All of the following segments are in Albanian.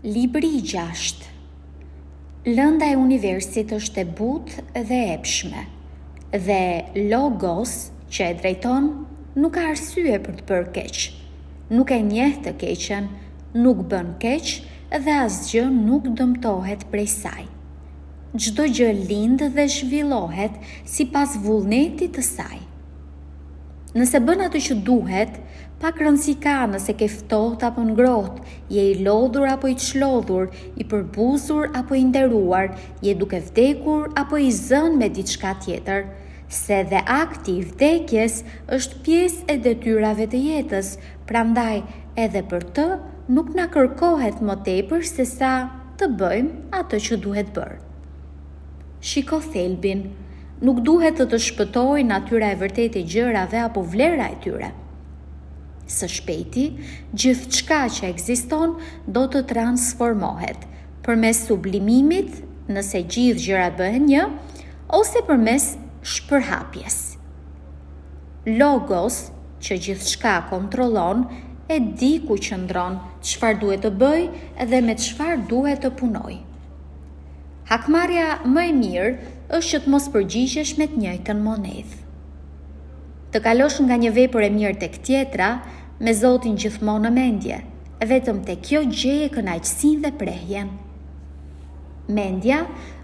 Libri i 6. Lënda e universit është e butë dhe epshme, dhe logos që e drejton nuk ka arsye për të bërë keq, nuk e njeh të keqen, nuk bën keq dhe asgjë nuk dëmtohet prej saj. Çdo gjë lind dhe zhvillohet sipas vullnetit të saj. Nëse bën atë që duhet, pak rëndësi ka nëse ke ftohtë apo ngrohtë, je i lodhur apo i çlodhur, i përbuzur apo i nderuar, je duke vdekur apo i zënë me diçka tjetër, se dhe akti i vdekjes është pjesë e detyrave të jetës, prandaj edhe për të nuk na kërkohet më tepër se sa të bëjmë atë që duhet bërë. Shiko thelbin. Nuk duhet të shpëtojë natyra e vërtetë e gjërave apo vlera e tyre. Së shpejti, gjithçka që ekziston do të transformohet përmes sublimimit, nëse gjithë gjërat bëhen një, ose përmes shpërhapjes. Logos, që gjithçka kontrollon, e di ku qëndron, çfarë duhet të bëjë dhe me çfarë duhet të punojë. Hakmarrja më e mirë është që të mos përgjigjesh me të njëjtën monedhë. Të kalosh nga një vepër e mirë tek tjetra, me Zotin gjithmonë në mendje, vetëm te kjo gjeje kënaqësinë dhe prehjen. Mendja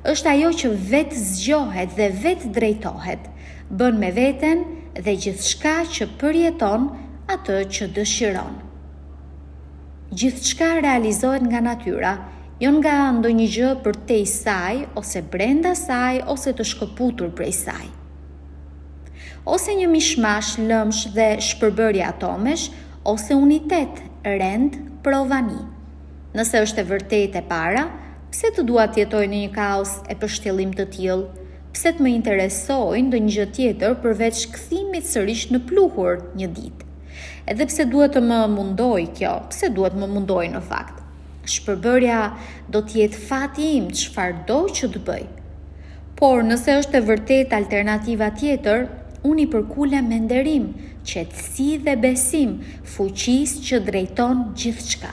është ajo që vetë zgjohet dhe vetë drejtohet, bën me veten dhe gjithçka që përjeton atë që dëshiron. Gjithçka realizohet nga natyra, jo nga ndonjë gjë përtej saj, ose brenda saj, ose të shkëputur prej saj. Ose një mishmash lëmsh dhe shpërbërje atomesh, ose unitet, rend, provani. Nëse është e vërtetë e para, pse të dua të jetoj në një kaos e përshtellim të tillë? Pse të më interesojë ndonjë gjë tjetër përveç kthimit sërish në pluhur një ditë? Edhe pse duhet të më mundoj kjo, pse duhet më mundoj në fakt? Shpërbërja do t'jetë fati im çfarëdo që të bëj. Por nëse është e vërtetë alternativa tjetër, unë i përkulem me nderim, qetësi dhe besim, fuqisë që drejton gjithçka.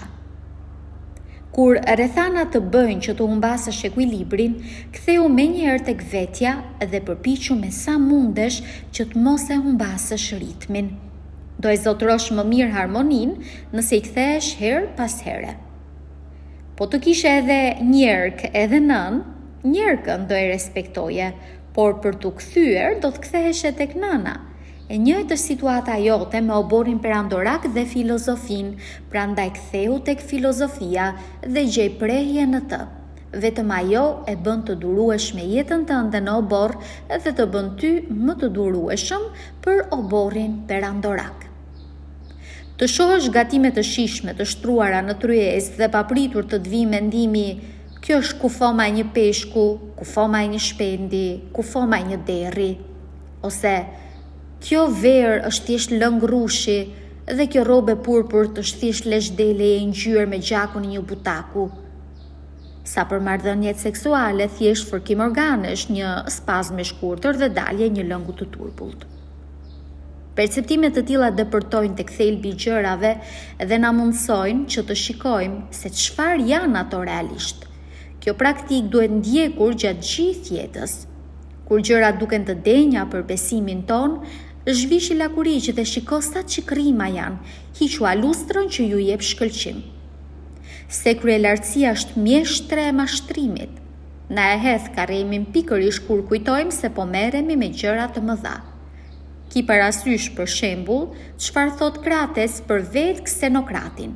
Kur rrethanat të bëjnë që të humbasësh ekuilibrin, ktheu menjëherë tek vetja dhe përpiqu me sa mundesh që të mos e humbasësh ritmin. Do e zotërosh më mirë harmoninë nëse i kthehesh herë pas here. Po të kishe edhe njerëk edhe nën, njerëkën do e respektoje, por për t'u kthyer do të ktheheshe tek nëna. E njëjtë është situata jote me oborin perandorak dhe filozofin, prandaj ktheu tek filozofia dhe gjej prehje në të. Vetëm ajo e bën të duruesh me jetën tënde në obor dhe të bën ty më të durueshëm për oborin perandorak. Të shohësh gatime të shishme të shtruara në tryezë dhe papritur të të vijë mendimi, kjo është kufoma e një peshku, kufoma e një shpendi, kufoma e një derri, ose kjo verë është thjesht lëng rrushi dhe kjo rrobe purpurt është thjesht lesh dele e ngjyrë me gjakun e një butaku. Sa për marrëdhëniet seksuale, thjesht fërkim organesh, një spazm i shkurtër dhe dalje një lëngu të turpullt. Perceptimet të tilla depërtojnë tek thelbi i gjërave dhe na mundsojnë që të shikojmë se çfarë janë ato realisht. Kjo praktik duhet ndjekur gjatë gjithë jetës. Kur gjërat duken të denja për besimin ton, zhvishi lakuriq dhe shiko sa çikrima janë, hiqu lustrën që ju jep shkëlqim. Se kryelartësia është mjeshtre e mashtrimit. Na e hedh karremin pikërisht kur kujtojmë se po merremi me gjëra të mëdha. Ki parasysh për shembull çfarë thot Krates për vetë Ksenokratin.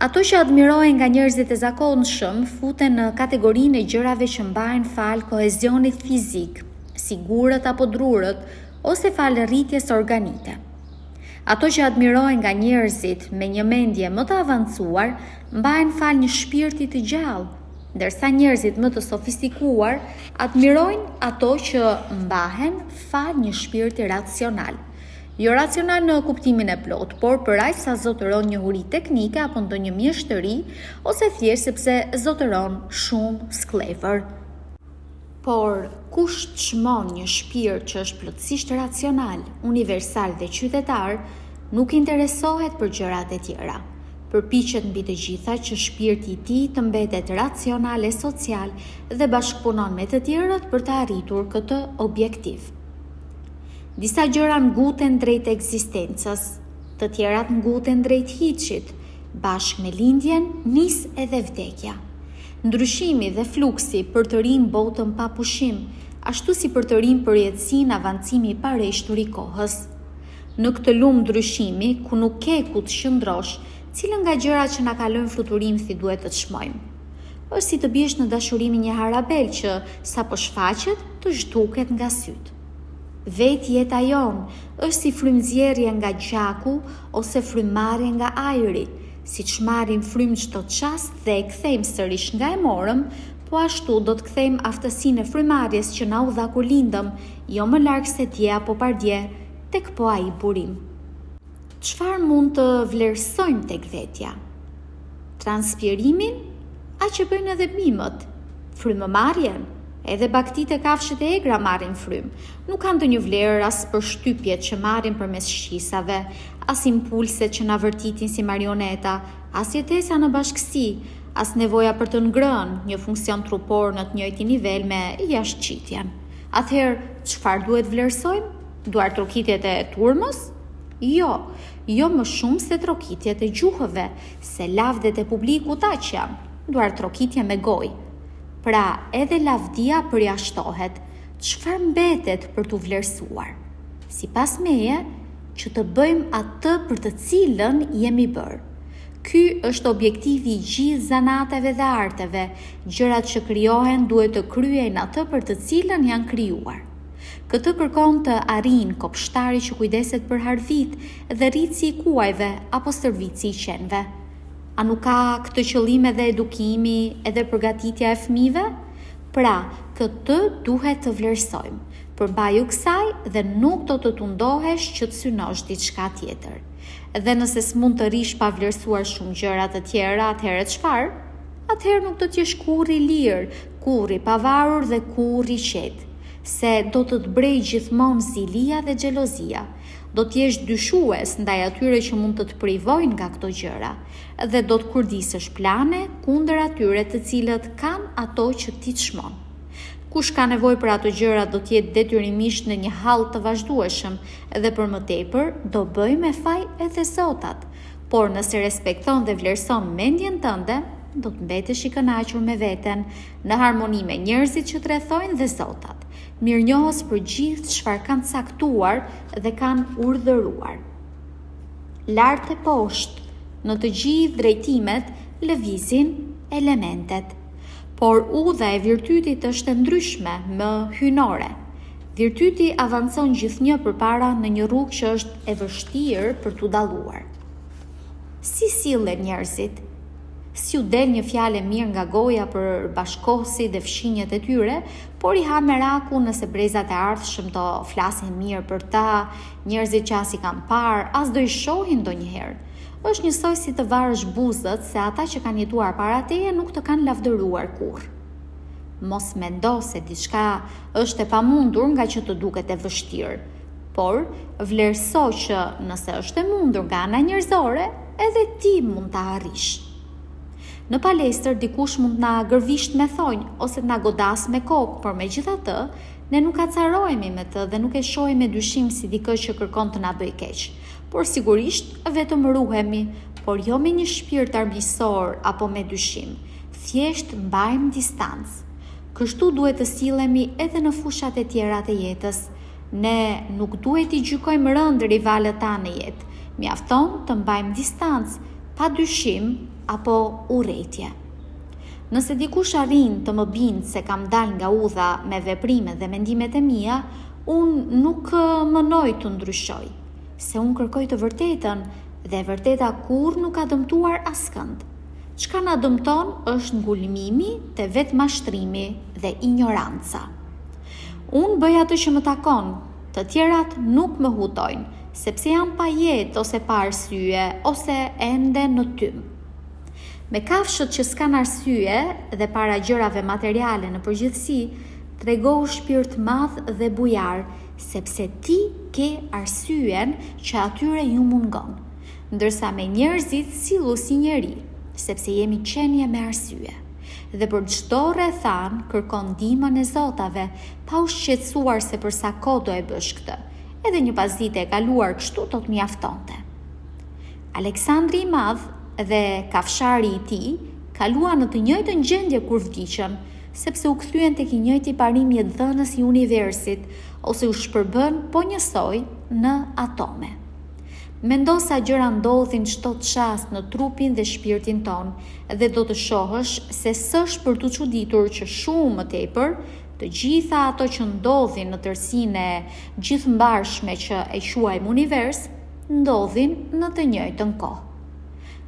Ato që admirojnë nga njerëzit e zakonshëm futen në kategorinë e gjërave që mbajnë fal kohezionit fizik, si gurët apo drurët, ose fal rritjes organike. Ato që admirojnë nga njerëzit me një mendje më të avancuar mbajnë fal një shpirti të gjallë, ndërsa njerëzit më të sofistikuar admirojnë ato që mbahen fal një shpirti racional. Jo racional në kuptimin e plot, por për aq sa zotëron njohuri teknike apo ndonjë mjeshtëri, ose thjesht sepse zotëron shumë skllëfër. Por kush çmon një shpirt që është plotësisht racional, universal dhe qytetar, nuk interesohet për gjërat e tjera. Përpiqet mbi të gjitha që shpirti i tij të mbetet racional e social dhe bashkëpunon me të tjerët për të arritur këtë objektiv. Disa gjëra nguten drejt ekzistencës, të tjerat nguten drejt hiçit, bashkë me lindjen nis edhe vdekja. Ndryshimi dhe fluksi për të rinë botën pa pushim, ashtu si për të rinë përjetësinë avancimi i pareshtur i kohës. Në këtë lumë ndryshimi, ku nuk ke ku të qëndrosh, cilën nga gjërat që na kalojnë fluturim thi duhet të çmojmë. Është si të biesh në dashuri me një harabel që sapo shfaqet të zhduket nga syt. Vetë jeta jon është si frymëzjerrje nga gjaku ose frymëmarrje nga ajri, siç marrim frymë çdo çast dhe e kthejmë sërish nga e morëm, po ashtu do të kthejmë aftësinë e frymarrjes që na u dha kur lindëm, jo më larg se dje apo pardje, tek po ai burim. Çfarë mund të vlerësojmë tek vetja? Transpirimin, aq që bëjnë edhe bimët, frymëmarrjen, edhe baktitë e kafshët e egra marrin frymë. Nuk kanë ndonjë vlerë as për shtypjet që marrin përmes shqisave, as impulset që na vërtitin si marioneta, as jetesa në bashkësi, as nevoja për të ngrënë një funksion trupor në të njëjtin nivel me jashtëqitjen. Atëherë, çfarë duhet vlerësojmë? Duar trokitjet e turmës? Jo më shumë se trokitjet e gjuhëve, se lavdet e publikut aq janë, duar trokitje me gojë. Pra, edhe lavdia përjashtohet, çfarë mbetet për t'u vlerësuar? Sipas meje, që të bëjmë atë për të cilën jemi bërë. Ky është objektivi i gjithë zanateve dhe arteve, gjërat që krijohen duhet të kryejnë atë për të cilën janë krijuar. Këtë kërkon të arrijë kopshtari që kujdeset për harvit dhe rritësi i kuajve apo stërvitësi i qenve. A nuk ka këtë qëllim edhe edukimi edhe përgatitja e fëmijëve? Pra, këtë duhet të vlerësojmë. Përbaju kësaj dhe nuk do të tundohesh që të synosh diçka tjetër. Dhe nëse s'mund të rish pa vlerësuar shumë gjëra të tjera, atëherë çfarë? Atëherë nuk do t'jesh kurri lirë, kurri pavarur dhe kurri qetë. Se do të të brej gjithmonë zilia dhe xhelozia. Do t'jesh dyshues ndaj atyre që mund të të privojnë nga këto gjëra dhe do të kurdisësh plane kundër atyre të cilët kanë ato që ti çmon. Kush ka nevojë për ato gjëra do të jetë detyrimisht në një hall të vazhdueshëm dhe për më tepër do bëj me faj edhe zotat. Por nëse respekton dhe vlerëson mendjen tënde, do të mbetesh i kënaqur me veten, në harmoni me njerëzit që të rrethojnë dhe zotat. Mirënjohës për gjithë çfarë kanë caktuar dhe kanë urdhëruar. Lart e poshtë, në të gjithë drejtimet, lëvizin elementet. Por udha e virtytit është e ndryshme, më hynore. Virtyti avancon gjithnjë përpara në një rrugë që është e vështirë për t'u dalluar. Si sillen njerëzit? Si u del një fjalë mirë nga goja për bashkohësi dhe fshinjet e tyre, por i ha meraku nëse brezat e ardhshëm do flasin mirë për ta, njerëzit që as i kanë parë, as do i shohin ndonjëherë. Është njësoj si të varësh buzët se ata që kanë jetuar para teje nuk të kanë lavdëruar kurrë. Mos mendo se diçka është e pamundur nga që të duket e vështirë, por vlerëso që nëse është e mundur nga ana njerëzore, edhe ti mund ta arrish. Në palestër dikush mund na gërvisht me thonjë ose na godas me kokë, por megjithatë, ne nuk acarohemi me të dhe nuk e shohim me dyshim si dikë që kërkon të na bëjë keq. Por sigurisht vetëm ruhemi, por jo me një shpirt armiqësor apo me dyshim. Thjesht mbajmë distancë. Kështu duhet të sillemi edhe në fushat e tjera të jetës. Ne nuk duhet i gjykojmë rënd rivalët tanë në jetë. Mjafton të mbajmë distancë, pa dyshim apo urrëtie. Nëse dikush arrin të më bindë se kam dal nga udha me veprimet dhe mendimet e mia, unë nuk mënoj të ndryshoj, se unë kërkoj të vërtetën dhe vërteta kurrë nuk ka dëmtuar askënd. Çka na dëmton është ngulmimi te vetmashtrimi dhe ignoranca. Unë bëj atë që më takon, të tjerat nuk më hutojnë, sepse janë pa jetë ose pa arsye ose ende në tym. Me kafshët që s'kan arsye dhe para gjërave materiale në përgjithësi, tregohu shpirt madh dhe bujar, sepse ti ke arsyen që atyre ju mungon. ndërsa me njerëzit sillu si njeri, sepse jemi qenie me arsye. Dhe për çdo rrethan kërkon ndihmën e zotave, pa u shqetësuar se për sa kohë do e bësh këtë. Edhe një pasdite e kaluar kështu do të mjaftonte. Aleksandri i Madh dhe kafshari i tij kaluan në të njëjtën gjendje kur vdiqën, sepse u kthyen tek i njëjti parimi dhënës i universit ose u shpërbën po njësoj në atome. Mendo sa gjëra ndodhin çdo çast në trupin dhe shpirtin ton dhe do të shohësh se s'është për të çuditur që shumë më tepër të gjitha ato që ndodhin në tërsinë e gjithëmbarshme që e quajmë univers, ndodhin në të njëjtën kohë.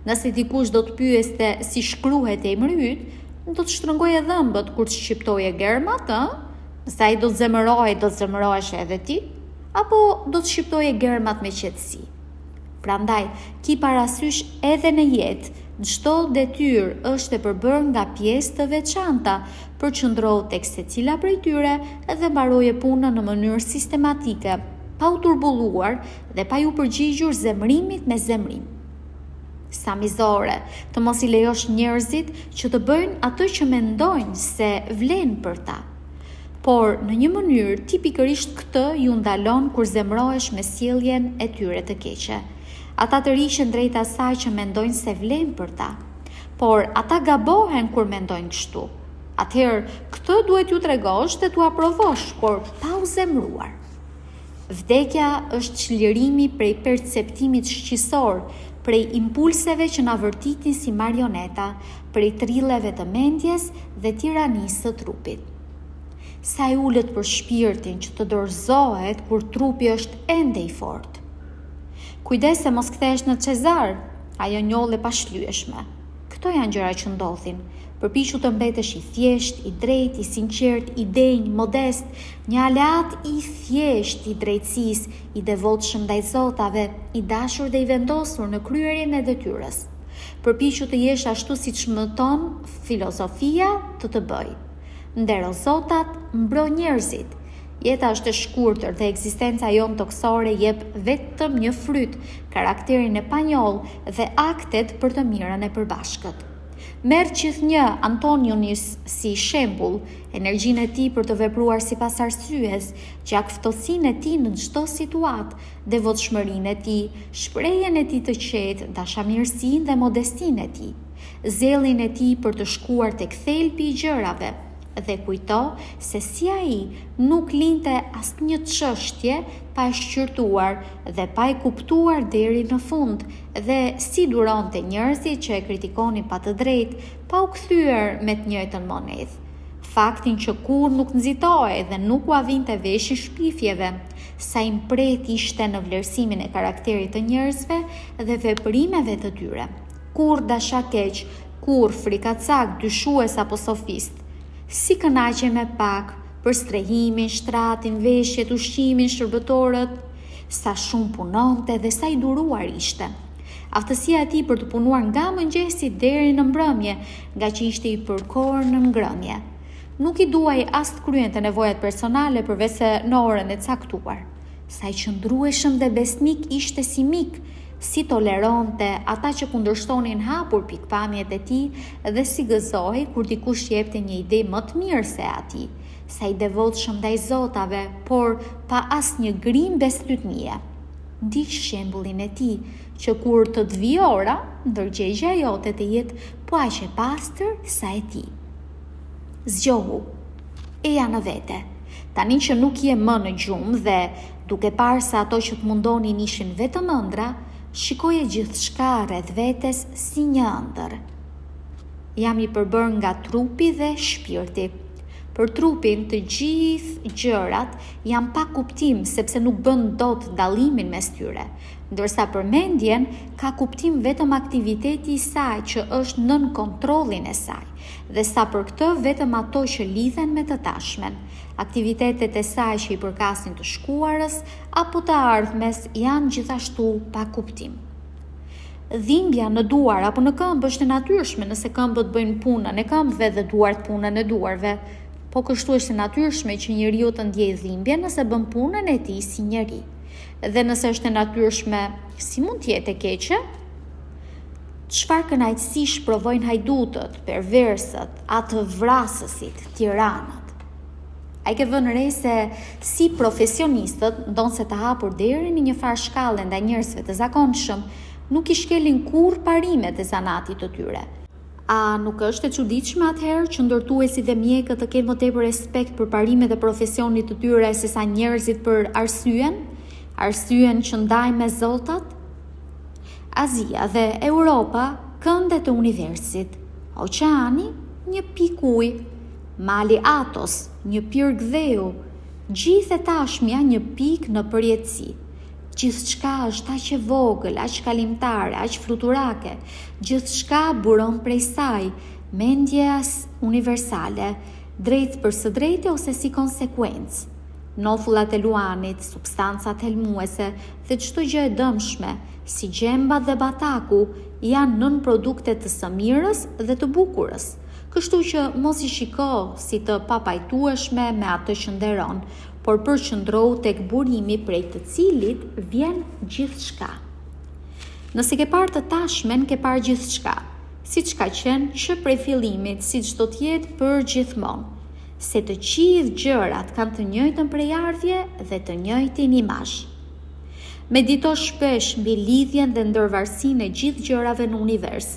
Nëse dikush do të pyeste si shkruhet emri yt, do të shtrëngoje dhëmbët kur të shqiptoje Germat, nëse ai do të zemërohesh edhe ti, apo do të shqiptoje Germat me qetësi. Prandaj, ki parasysh edhe në jetë, çdo detyrë është e përbërë nga pjesë të veçanta, përqendrohu tek secila prej tyre dhe mbaroje punën në mënyrë sistematike, pa u turbulluar dhe pa ju përgjigjur zemrimit me zemrim. Sa mizore, të mos i lejosh njerëzit që të bëjnë atë që mendojnë se vlen për ta. Por në një mënyrë tipikërisht këtë ju ndalon kur zemrohesh me sjelljen e tyre të keqe. Ata të rishën drejt asaj që mendojnë se vlen për ta, por ata gabohen kur mendojnë kështu. Atëherë, këtë duhet ju tregosh dhe t'u aprovosh, por pa u zemruar. Vdekja është çlirimi prej perceptimit shqisor, prej impulseve që na vërtitin si marioneta, prej trilleve të mendjes dhe tiranisë së trupit. Sa i ulët për shpirtin që të dorëzohet kur trupi është ende i fortë. Kujdes se mos kthehesh në Cezar, ajo njollë e pashlyeshme. Këto janë gjëra që ndodhin. Përpiqu të mbetesh i thjesht, i drejt, i sinqert, i denj, modest, një aleat i thjesht i drejtësisë, i devotshëm ndaj zotave, i dashur dhe i vendosur në kryerjen e detyrës. Përpiqu të jesh ashtu siç mëton filozofia të bëj. Ndero zotat, mbro njerëzit. Jeta është e shkurtër dhe ekzistenca jonë toksore jep vetëm një fryt, karakterin e panjollë dhe aktet për të mirën e përbashkët. Merr gjithnjë Antonionis si shembull, energjinë e tij për të vepruar sipas arsyes, gjakftosinë e tij në çdo situatë, devotshmërinë e tij, shprehjen e tij të qetë, dashamirësinë dhe modestinë e tij, zellin e tij për të shkuar tek thelbi i gjërave. Dhe kujto se si ai nuk linte asnjë çështje pa e shqyrtuar dhe pa e kuptuar deri në fund, dhe si duronte njerëzit që e kritikonin pa të drejtë, pa u kthyer me të njëjtën monedhë. Faktin që kur nuk nxitohej dhe nuk u avinte veshin shpifjeve, sa impret ishte në vlerësimin e karakterit të njerëzve dhe veprimeve të tyre. Kur dashakeq, kur frikacak, dyshues apo sofist. Si kënaqe me pak, për strehimin, shtratin, veshjet, ushqimin, shërbëtorët, sa shumë punonte dhe sa i duruar ishte. Aftësia e tij për të punuar nga mëngjesi deri në mbrëmje, nga që ishte i përkohur në ngrëmje. Nuk i duaj as të kryente nevojat personale përveç se në orën e caktuar. Sa i qëndrueshëm dhe besnik ishte si mik, si toleronte ata që kundërshtonin hapur pikpamjet e tij dhe si gëzohej kur dikush jepte një ide më të mirë se ati, sa i devotshëm ndaj zotave, por pa asnjë grim bestytnie. Ndiq shembullin e tij, që kur të të vijë ora, ndërgjegjja jote të jetë po aq e pastër sa e tij. Zgjohu, eja në vete. Tani që nuk je më në gjumë dhe duke parë se ato që të mundonin ishin vetëm ëndra, shikoje gjithçka rreth vetes si një ëndër. Jam i përbërë nga trupi dhe shpirti. Për trupin të gjithë gjërat janë pa kuptim sepse nuk bën dot dallimin mes tyre, ndërsa për mendjen ka kuptim vetëm aktiviteti i saj që është nën kontrollin e saj, dhe sa për këtë vetëm ato që lidhen me të tashmen. Aktivitetet e saj që i përkasin të shkuarës apo të ardhmes janë gjithashtu pa kuptim. Dhimbja në duar apo në këmbë është e natyrshme nëse këmbët bëjnë punën e këmbëve dhe duart punën e duarve, po kështu është e natyrshme që njeriu të ndjejë dhimbje nëse bën punën e tij si njeri. Dhe nëse është e natyrshme, si mund t'jetë e keqe? Çfarë kënaqësish provojnë hajdutët, perversët, atë vrasësit, tiranët? A i ke vënë re se si profesionistët ndonë se të hapur deri në një farë shkallë ndaj njerëzve të zakonshëm, nuk i shkelin kurrë parimet e zanatit të tyre. A nuk është e çuditshme atëherë që ndërtuesit dhe mjekët të kenë më tepër respekt për parimet e profesionit të tyre sesa njerëzit për arsyen që ndajnë me zotat? Azia dhe Europa, këndet e universit, oqeani, një pikë ujë, mali Atos, një pirg dheu, gjithë e tashmja një pikë në përjetësi. Gjithçka është aq e vogël, aq kalimtare, aq fluturake, gjithçka buron prej saj, mendja universale, drejt për së drejti ose si konsekuencë. Nofullat e luanit, substancat helmuese dhe çdo gjë e dëmshme, si gjembat dhe bataku, janë nën produkte të sëmirës dhe të bukurës. Kështu që mos i shiko si të papajtueshme me atë që nderon, por përqëndrohu tek burimi prej të cilit vjen gjithçka. Nëse ke parë të tashmen, ke parë gjithçka, siç ka qenë që prej fillimit, siç do të jetë për gjithmonë, se të gjithë gjërat kanë të njëjtën prejardhje dhe të njëjtin imazh. Medito shpesh mbi lidhjen dhe ndërvarësinë e gjithë gjërave në univers.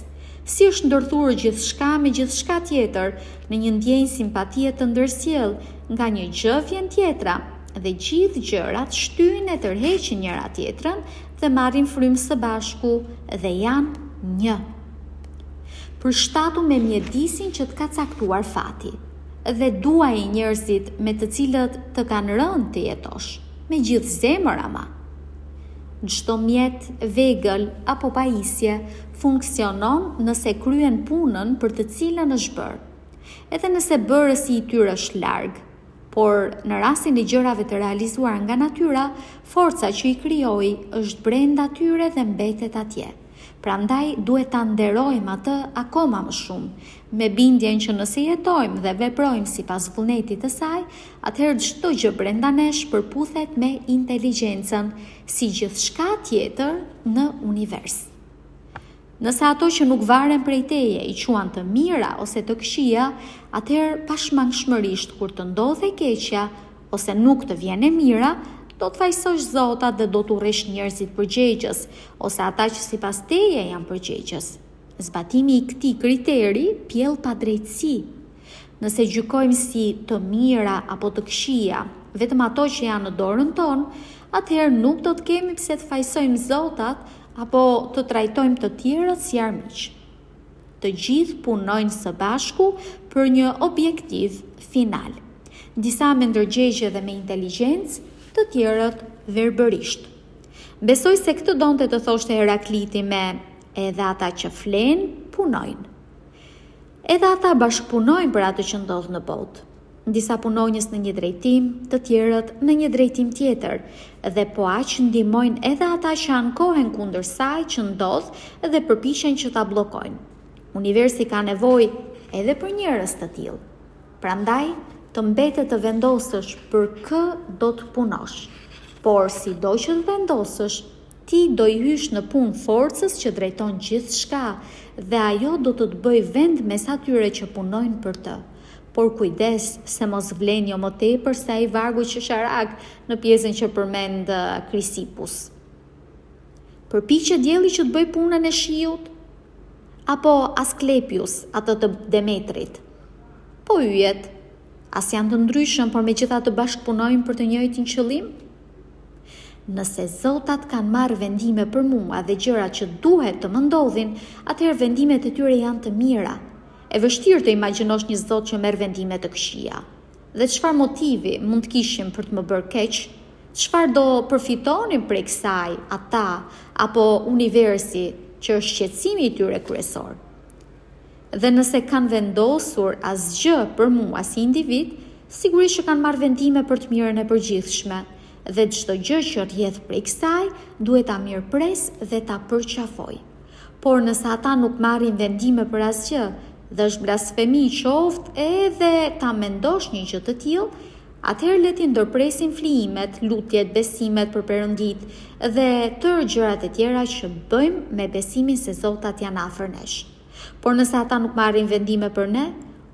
Si është ndërthurë gjithçka me gjithçka tjetër në një ndjenjë simpatie të ndërsjell, nga një gjë vjen tjetra dhe gjithë gjërat shtyhen e tërheqin njëra tjetrën dhe marrin frymë së bashku dhe janë një. Përshtatu me mjedisin që të ka caktuar fati dhe duaji njerëzit me të cilët të kanë rënë të jetosh, me gjithë zemër ama. Çdo mjet, vegël apo pajisje funksionon nëse kryen punën për të cilën është bërë. Edhe nëse bërësi i tyre është larg, por në rastin e gjërave të realizuar nga natyra, forca që i krijoi është brenda tyre dhe mbetet atje. Prandaj duhet ta nderojmë atë akoma më shumë, me bindjen që nëse jetojmë dhe veprojmë sipas vullnetit të saj, atëherë çdo gjë brenda nesh përputhet me inteligjencën, si gjithçka tjetër në univers. Nëse ato që nuk varen prej teje i quan të mira ose të këqija, atëherë pashmangshmërisht kur të ndodhe keqja ose nuk të vjen e mira, do të fajsosh zotat dhe do të urresh njerëzit përgjegjës ose ata që sipas teje janë përgjegjës. Zbatimi i këtij kriteri pjell padrejtësi. Nëse gjykojmë si të mira apo të këqija vetëm ato që janë në dorën tonë, atëherë nuk do të kemi pse të fajsojmë zotat apo të trajtojmë të tjerët si armiq. Të gjithë punojnë së bashku për një objektiv final. Disa me ndërgjegje dhe me inteligjencë, të tjerët verbërisht. Besoj se këtë donte të thoshte Herakliti me edhe ata që flenë, punojnë. Edhe ata bashkëpunojnë për atë që ndodh në botë. Disa punonjës në një drejtim, të tjerët në një drejtim tjetër, dhe po aq ndihmojnë edhe ata që ankohen kundër saj që ndodh dhe përpiqen që ta bllokojnë. Universi ka nevojë edhe për njerëz të tillë. Prandaj, të mbetet të vendosësh për kë do të punosh. Por si do që të vendosësh, ti do i hysh në punë forcës që drejton gjithçka dhe ajo do të të bëj vend mes atyre që punojnë për të. Por kujdes se mos vlen jo më tepër se ai vargu qesharak në pjesën që përmend Krisipus. Përpiqet dielli që të bëj punën e shiut? Apo Asklepius, atë të Demetrit? Po yjet, as janë të ndryshëm, por megjithatë bashkëpunojnë për të njëjtin qëllim? Nëse zotat kanë marrë vendime për mua dhe gjërat që duhet të më ndodhin, atëherë vendimet e tyre janë të mira. E vështirë të imagjinosh një zot që merr vendime të këqija. Dhe çfarë motivi mund të kishim për të më bërë keq? Çfarë do përfitonin prej kësaj ata apo universi që është shqetësimi i tyre kryesor? Dhe nëse kanë vendosur asgjë për mua si individ, sigurisht që kanë marrë vendime për të mirën e përgjithshme, dhe çdo gjë që rrjedh prej kësaj duhet ta mirëpres dhe ta përqafoj. Por nëse ata nuk marrin vendime për asgjë, dhe është blasfemi qoftë edhe ta mendosh një gjë të tillë, atëherë le t'i ndërpresim flijimet, lutjet, besimet për Perëndit dhe tërë gjërat e tjera që bëjmë me besimin se Zotat janë afër nesh. Por nëse ata nuk marrin vendime për ne,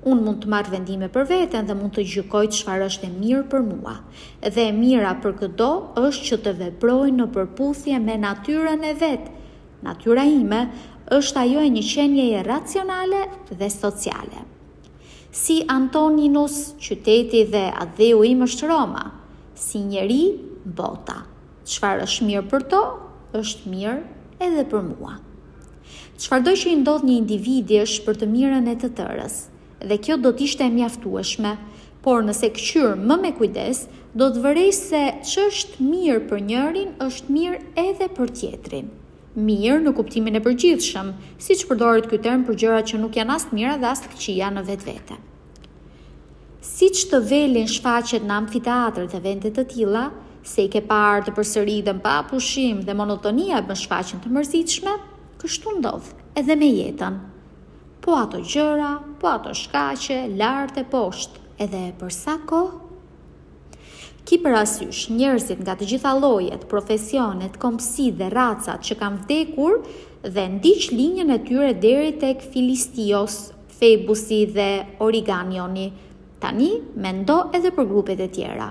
unë mund të marr vendime për veten dhe mund të gjykoj çfarë është e mirë për mua. Dhe e mira për këdo është që të veproj në përputhje me natyrën e vet. Natyra ime është ajo e një qenjeje racionale dhe sociale. Si Antoninus, qyteti dhe adheu im është Roma, si njeri, bota. Çfarë është mirë për to, është mirë edhe për mua. Çfarëdo që i ndodh një individi është për të mirën e të tërës, dhe kjo do t'ishte e mjaftueshme, por nëse kqyr më me kujdes, do të vërej se ç'është mirë për njërin është mirë edhe për tjetrin. Mirë në kuptimin e përgjithshëm, siç përdoret ky term për gjërat që nuk janë as të mira dhe as të këqija në vetvete. Siç të velin shfaqet në amfiteatër dhe vende të tilla, se i ke parë të përsëritën pa pushim dhe monotonia bën shfaqjen të mërzitshme, kështu ndodh edhe me jetën. Po ato gjëra, po ato shkaqe, lart e poshtë, edhe për sa kohë? Ki parasysh njerëzit nga të gjitha llojet, profesionet, kombësitë dhe racat që kanë vdekur dhe ndiq linjën e tyre deri tek Filistios, Febusi dhe Origanioni. Tani mendo edhe për grupet e tjera.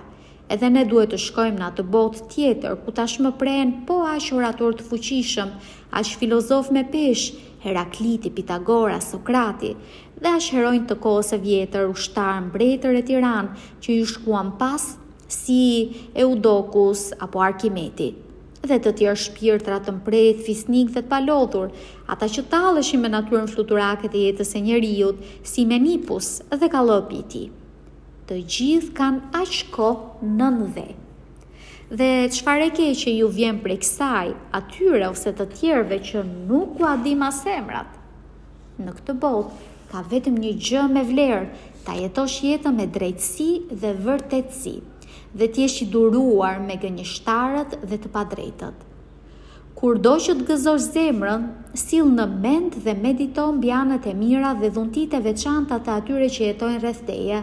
Edhe ne duhet të shkojmë në atë botë tjetër ku tashmë prehen po aq orator të fuqishëm, aq filozof me peshë, Herakliti, Pitagora, Sokrati dhe aq heronj të kohës së vjetër, ushtar, mbretër e tiran që ju shkuan pas si Eudokus apo Arkimeti, dhe të tjerë shpirtra të mprejt, fisnik dhe të palodhur, ata që talleshin me natyrën fluturake të jetës e njerëzit, si Menipus dhe kallopi i tij. Të gjithë kanë aq kohë nën dhe. Dhe çfarë e keqe ju vjen prej kësaj, atyre ose të tjerëve që nuk u adin as emrat? Në këtë botë ka vetëm një gjë me vlerë, ta jetosh jetën me drejtësi dhe vërtetësi, dhe t'jesh i duruar me gënjeshtarët dhe të padrejtët. Kurdo që të gëzosh zemrën, sill në mend dhe medito mbi anët e mira dhe dhuntitë e veçanta të atyre që jetojnë rreth teje,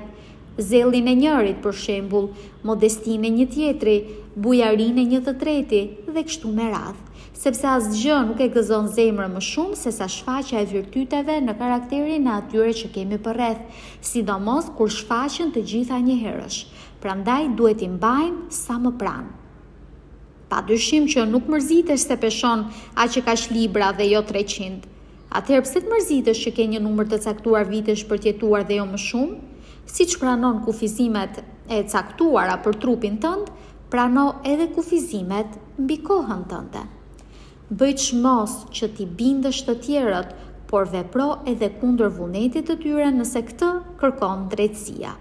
zellin e njërit për shembull, modestinë e një tjetri, bujarinë e një të treti dhe kështu me radhë, sepse asgjë nuk e gëzon zemrën më shumë se sa shfaqja e virtyteve në karakterin e atyre që kemi përreth, sidomos kur shfaqen të gjitha njëherësh. Prandaj duhet i mbajmë sa më pranë. Pa dyshim që nuk mërzitesh se peshon aq që kash libra dhe jo 300. Atëherë pse të mërzitesh që ke një numër të caktuar vitesh për të jetuar dhe jo më shumë? Siç pranon kufizimet e caktuara për trupin tënd, prano edhe kufizimet mbi kohën tënde. Bëj çmos që ti bindesh të tjerët, por vepro edhe kundër vullnetit të tyre nëse këtë kërkon drejtësia.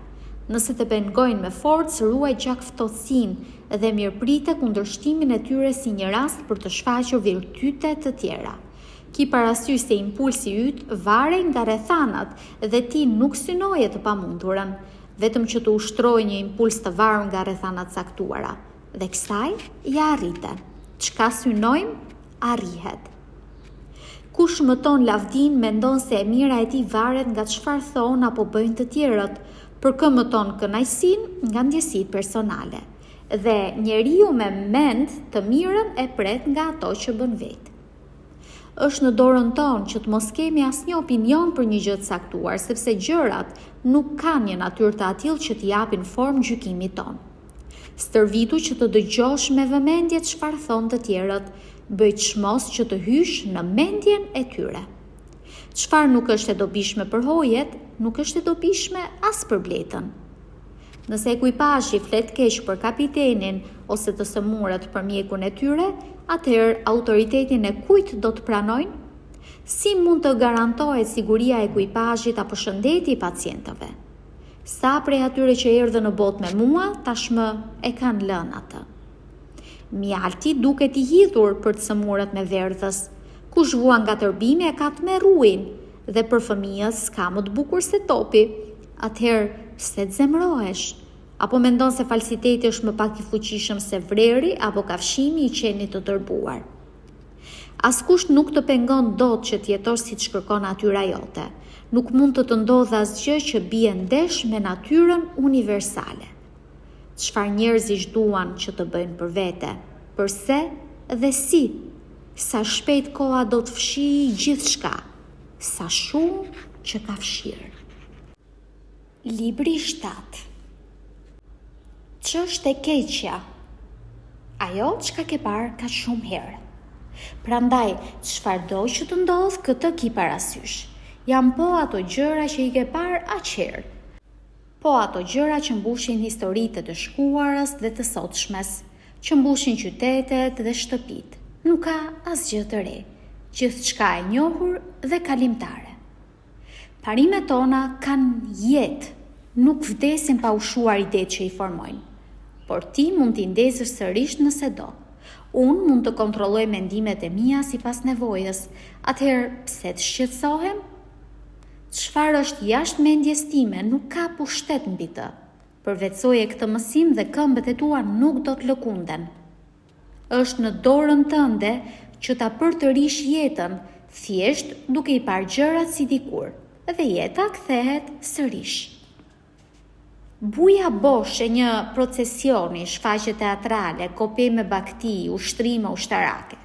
Nëse të pengojnë me forcë, ruaj gjak ftohtësinë dhe mirëprite kundërshtimin e tyre si një rast për të shfaqur virtyte të tjera. Ki parasysh se impulsi yt varej nga rrethanat dhe ti nuk synoje të pamundurën, vetëm që të ushtrojë një impuls të varur nga rrethanat caktuara. Dhe kësaj ja arrite. Çka synojmë, arrihet. Kush mëton lavdin mendon se e mira e tij varet nga çfarë thon apo bëjnë të tjerët, për kë mëton kënaqësinë nga ndjesitë personale. Dhe njeriu me mend të mirën e pret nga ato që bën vetë. Është në dorën tonë që të mos kemi asnjë opinion për një gjë të caktuar, sepse gjërat nuk kanë një natyrë të atill që t'i japin formë gjykimit tonë. Stërvitu që të dëgjosh me vëmendje çfarë thon të tjerët, bëj çmos që të hysh në mendjen e tyre. Çfarë nuk është e dobishme për hojet, nuk është e dobishme as për bletën. Nëse ekuipazhi flet keq për kapitenin ose të sëmurët për mjekun e tyre, atëherë autoritetin e kujt do të pranojnë? Si mund të garantohet siguria e ekuipazhit apo shëndeti i pacientëve? Sa prej atyre që erdhën në botë me mua, tashmë e kanë lënë atë. Mjalti duket i hidhur për të sëmurët me verdhës. Kush vuan nga tërbimi e ka të me ruin, dhe për fëmijës s'ka më të bukur se topi. Atëherë, pse të zemrohesh? Apo mendon se falsiteti është më pak i fuqishëm se vreri apo kafshimi i qenit të tërbuar? Askush nuk të pengon dot që të jetosh siç kërkon natyra jote. Nuk mund të ndodhë asgjë që bie ndesh me natyrën universale. çfarë njerëzisht duan që të bëjnë për vete, përse dhe si, sa shpejt koha do të fshijë gjithçka, sa shumë që ka fshirë. Libri 7. Ç'është e keqja? Ajo çka ke parë ka shumë herë. Prandaj, çfarëdo që të ndodh, këtë ki parasysh. Jam po ato gjëra që i ke parë aq herë. Po ato gjëra që mbushin historitë të shkuarës dhe të sotshmes, që mbushin qytetet dhe shtëpit. Nuk ka asgjë të re, gjithçka e njohur dhe kalimtare. Parimet tona kanë jetë, nuk vdesin pa ushuar idetë që i formojnë. Por ti mund t'i ndezësh sërish nëse do. Unë mund të kontrolloj mendimet e mia sipas nevojës. Atëherë, pse të shqetësohem? Çfarë është jashtë mendjes time nuk ka pushtet mbi të. Përvetësoje këtë mësim dhe këmbët e tua nuk do të lëkunden. Është në dorën tënde që ta përtërish jetën, thjesht duke i parë gjërat si dikur, dhe jeta kthehet sërish. Buja bosh e një procesioni, shfaqje teatrale, kopje me bakti, ushtrime ushtarake,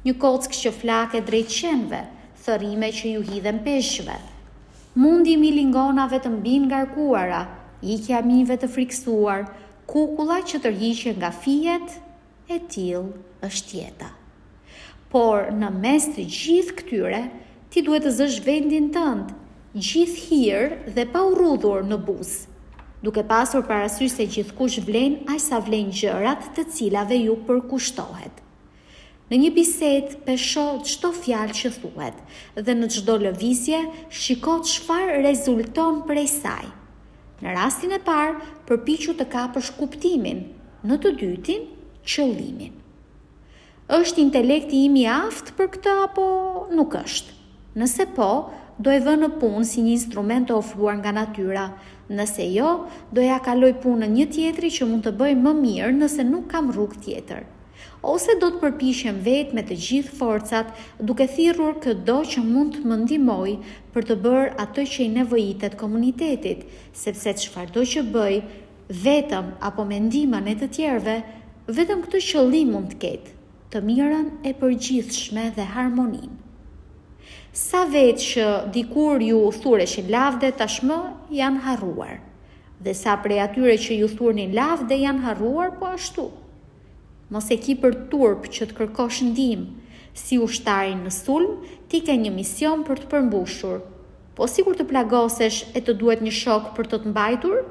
një kockë që flake drejt qenve, thërrime që ju hidhen peshqve, mundi milingonave të mbin ngarkuara, ikja mive të friksuar, kukulla që tërhiqen nga fijet, e tillë është jeta. Por në mes të gjithë këtyre, ti duhet të zësh vendin tënd, gjithë hir dhe pa u rrudhur në buzë, duke pasur parasysh se gjithkush vlen aq sa vlen gjërat të cilave ju përkushtohet. Në një bisedë pesho çdo fjalë që thuhet dhe në çdo lëvizje shiko çfarë rezulton prej saj. Në rastin e parë, përpiqu të kapësh kuptimin, në të dytin, qëllimin. Është intelekti im i aftë për këtë apo nuk është? Nëse po, do e vë në punë si një instrument të ofruar nga natyra. Nëse jo, do ja kaloj punën një tjetri që mund të bëj më mirë nëse nuk kam rrugë tjetër. Ose do të përpiqem vetë me të gjithë forcat duke thirrur çdo që mund të më ndihmoj për të bërë atë që i nevojitet komunitetit, sepse çfarëdo që bëj, vetëm apo me ndihmën e të tjerëve, vetëm këtë qëllim mund të ketë, të mirën e përgjithshme dhe harmoninë. Sa vetë që dikur ju thureshin lavde tashmë janë harruar, dhe sa prej atyre që ju thurnin lavde janë harruar po ashtu. Mos e ki për turp që të kërkosh ndihmë, si ushtarin në sulm, ti ke një mision për të përmbushur. Po si kur të plagosesh e të duhet një shok për të mbajtur?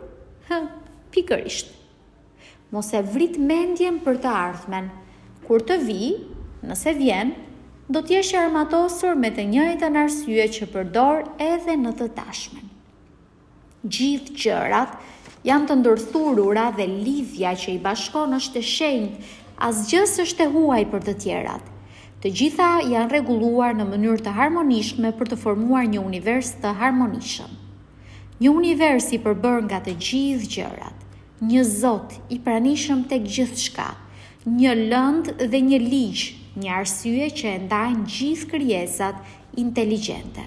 Pikërisht. Mos e vrit mendjen për të ardhmen. Kur të vi, nëse vjen, do t'jesh armatosur me të njëjtën arsye që përdor edhe në të tashmen. Gjithë gjërat janë të ndërthurura dhe lidhja që i bashkon është e shenjtë, asgjë s'është e huaj për të tjerat. Të gjitha janë rregulluar në mënyrë të harmonishme për të formuar një univers të harmonishëm. Një univers i përbër nga të gjithë gjërat, një Zot i pranishëm tek gjithçka, një lëndë dhe një ligj, një arsye që e ndajnë gjithë krijesat inteligjente.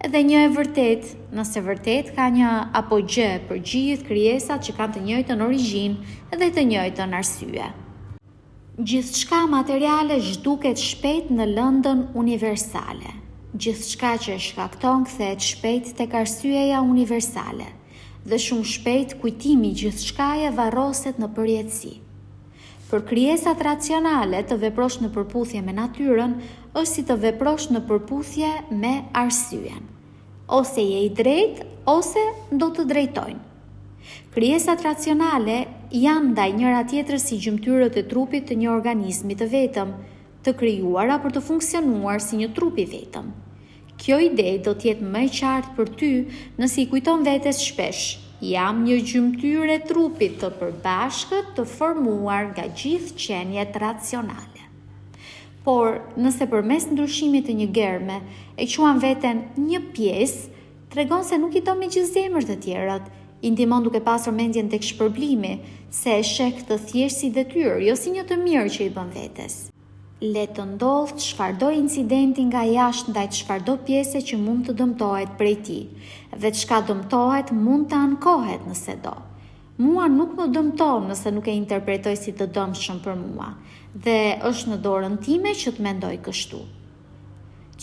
Edhe një e vërtet, nëse vërtet ka një apogje për gjithë krijesat që kanë të njëjtën origjinë dhe të njëjtën arsye. Gjithçka materiale zhduket shpejt në lëndën universale. Gjithçka që shkakton kthehet shpejt tek arsyeja universale dhe shumë shpejt kujtimi i gjithçkaje varroset në përjetësi. Për krijesat racionale të veprosh në përputhje me natyrën është si të veprosh në përputhje me arsyen. Ose je i drejtë, ose do të drejtojnë. Krijesat racionale janë ndaj njëra tjetrës si gjymtyrët e trupit të një organizmi të vetëm, të krijuara për të funksionuar si një trup i vetëm. Kjo ide do të jetë më e qartë për ty nëse i kujton vetes shpesh: jam një gjymtyrë e trupit të përbashkët të formuar nga gjithë qenjet racionale. Por nëse përmes ndryshimit të një germe e quan veten një pjesë, tregon se nuk i do me gjithë zemër të tjerat, i ndihmon duke pasur mendjen tek shpërblimi, se e sheh këtë thjesht si detyrë, jo si një të mirë që i bën vetes. Le të ndodhë çfarëdo incidenti nga jashtë ndaj çfarëdo pjese që mund të dëmtohet prej tij, dhe çka dëmtohet mund të ankohet nëse do. Mua nuk më dëmton nëse nuk e interpretoj si të dëmshëm për mua, dhe është në dorën time që të mendoj kështu.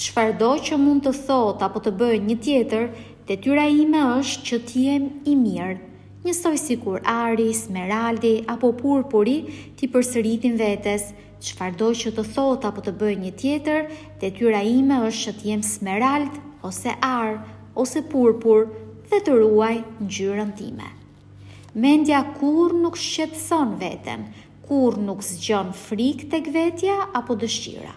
Çfarëdo që mund të thot apo të bëjë një tjetër, detyra ime është që t'jem i mirë, njësoj si kur ari, smeraldi apo purpuri t'i përsëritin vetes. Çfarëdo që të thot apo të bëjë një tjetër, detyra ime është që t'jem smerald ose ar ose purpur dhe të ruaj ngjyrën time. Mendja kur nuk shqetëson veten, kur nuk zgjon frikë tek vetja apo dëshira.